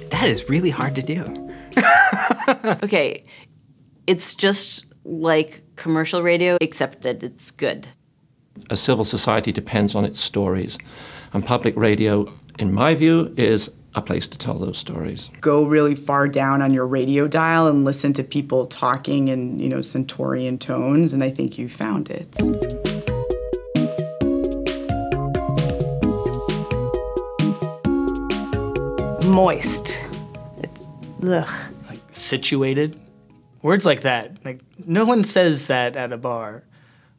That is really hard to do. Okay, it's just like commercial radio, except that it's good. A civil society depends on its stories, and public radio, in my view, is a place to tell those stories. Go really far down on your radio dial and listen to people talking in, stentorian tones, and I think you found it. Moist. It's, ugh. Like situated? Words like that. Like, no one says that at a bar.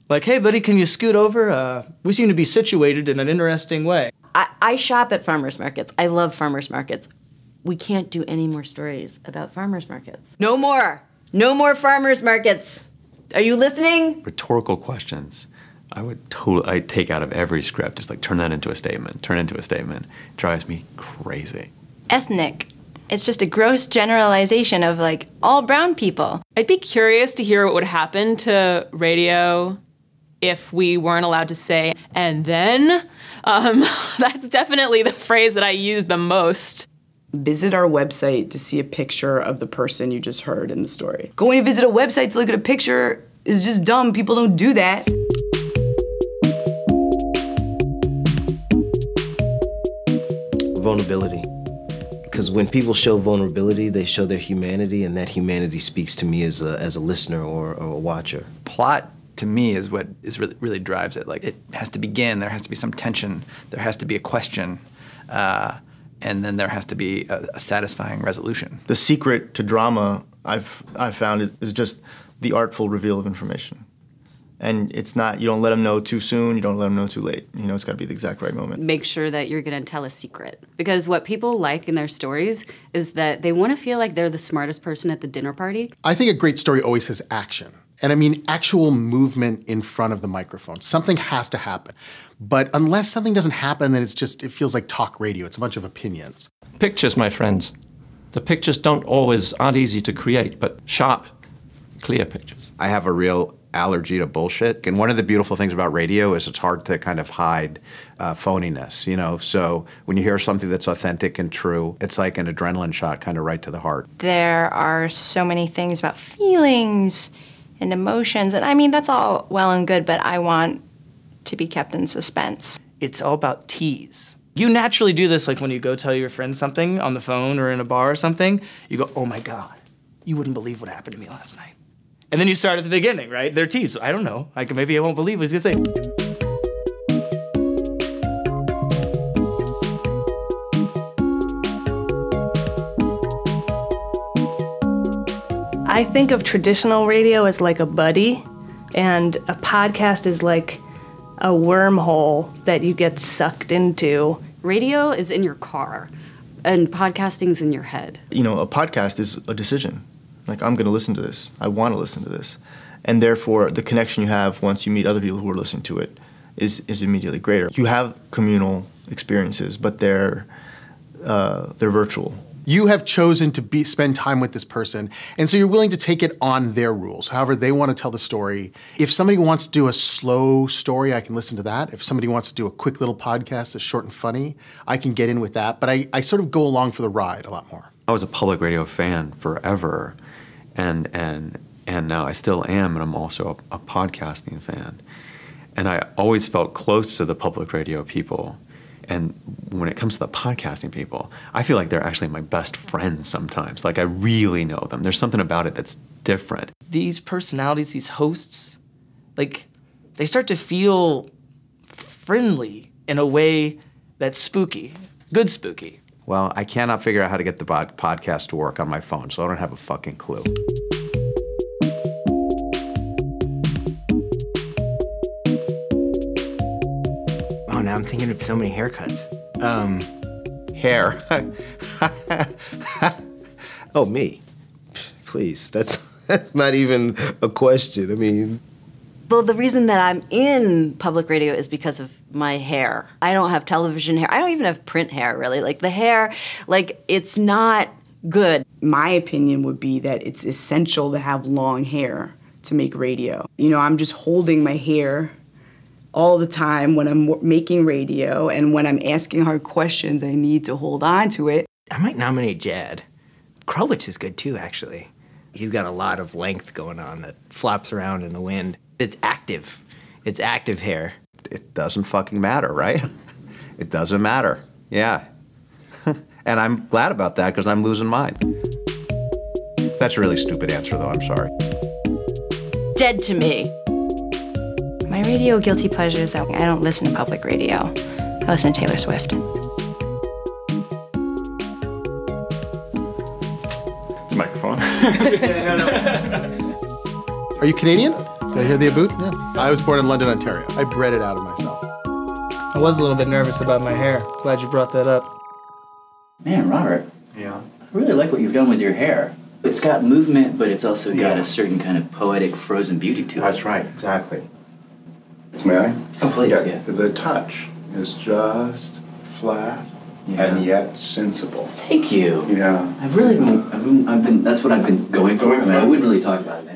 Like, hey, buddy, can you scoot over? We seem to be situated in an interesting way. I shop at farmers markets. I love farmers markets. We can't do any more stories about farmers markets. No more. No more farmers markets. Are you listening? Rhetorical questions, I'd take out of every script. Just like turn that into a statement. Turn it into a statement. It drives me crazy. Ethnic. It's just a gross generalization of like all brown people. I'd be curious to hear what would happen to radio if we weren't allowed to say, and then. That's definitely the phrase that I use the most. Visit our website to see a picture of the person you just heard in the story. Going to visit a website to look at a picture is just dumb. People don't do that. Vulnerability. Because when people show vulnerability, they show their humanity, and that humanity speaks to me as a listener or a watcher. Plot, to me, is what really drives it. Like, it has to begin, there has to be some tension, there has to be a question, and then there has to be a satisfying resolution. The secret to drama, I've found, is just the artful reveal of information. And it's not, you don't let them know too soon, you don't let them know too late. It's got to be the exact right moment. Make sure that you're going to tell a secret. Because what people like in their stories is that they want to feel like they're the smartest person at the dinner party. I think a great story always has action. And I mean actual movement in front of the microphone. Something has to happen. But unless something doesn't happen, then it feels like talk radio. It's a bunch of opinions. Pictures, my friends. The pictures aren't easy to create, but sharp, clear pictures. I have a real allergy to bullshit. And one of the beautiful things about radio is it's hard to kind of hide phoniness, So when you hear something that's authentic and true, it's like an adrenaline shot kind of right to the heart. There are so many things about feelings and emotions, and I mean, that's all well and good, but I want to be kept in suspense. It's all about tease. You naturally do this, like when you go tell your friend something on the phone or in a bar or something, you go, oh my God, you wouldn't believe what happened to me last night. And then you start at the beginning, right? They're teased. I don't know. Maybe I won't believe what he's gonna say. I think of traditional radio as like a buddy, and a podcast is like a wormhole that you get sucked into. Radio is in your car, and podcasting's in your head. A podcast is a decision. Like, I'm going to listen to this. I want to listen to this. And therefore, the connection you have once you meet other people who are listening to it is immediately greater. You have communal experiences, but they're virtual. You have chosen to spend time with this person, and so you're willing to take it on their rules, however they want to tell the story. If somebody wants to do a slow story, I can listen to that. If somebody wants to do a quick little podcast that's short and funny, I can get in with that. But I sort of go along for the ride a lot more. I was a public radio fan forever, and now I still am, and I'm also a podcasting fan. And I always felt close to the public radio people. And when it comes to the podcasting people, I feel like they're actually my best friends sometimes. Like, I really know them. There's something about it that's different. These personalities, these hosts, like, they start to feel friendly in a way that's spooky, good spooky. Well, I cannot figure out how to get the podcast to work on my phone, so I don't have a fucking clue. Oh, now I'm thinking of so many haircuts. Hair. Oh, me. Please, that's not even a question. I mean. Well, the reason that I'm in public radio is because of my hair. I don't have television hair. I don't even have print hair, really. Like, the hair, like, it's not good. My opinion would be that it's essential to have long hair to make radio. I'm just holding my hair all the time when I'm making radio and when I'm asking hard questions, I need to hold on to it. I might nominate Jad. Krulwich is good too, actually. He's got a lot of length going on that flops around in the wind. It's active. It's active hair. It doesn't fucking matter, right? It doesn't matter. Yeah. And I'm glad about that because I'm losing mine. That's a really stupid answer, though. I'm sorry. Dead to me. My radio guilty pleasure is that I don't listen to public radio. I listen to Taylor Swift. It's a microphone. Are you Canadian? Did I hear the aboot? Yeah. I was born in London, Ontario. I bred it out of myself. I was a little bit nervous about my hair. Glad you brought that up. Man, Robert. Yeah. I really like what you've done with your hair. It's got movement, but it's also got a certain kind of poetic, frozen beauty to it. That's right, exactly. May I? Oh, please, yeah. The touch is just flat and yet sensible. Thank you. Yeah. I've really been, that's what I've been going for. I mean, I wouldn't really talk about it.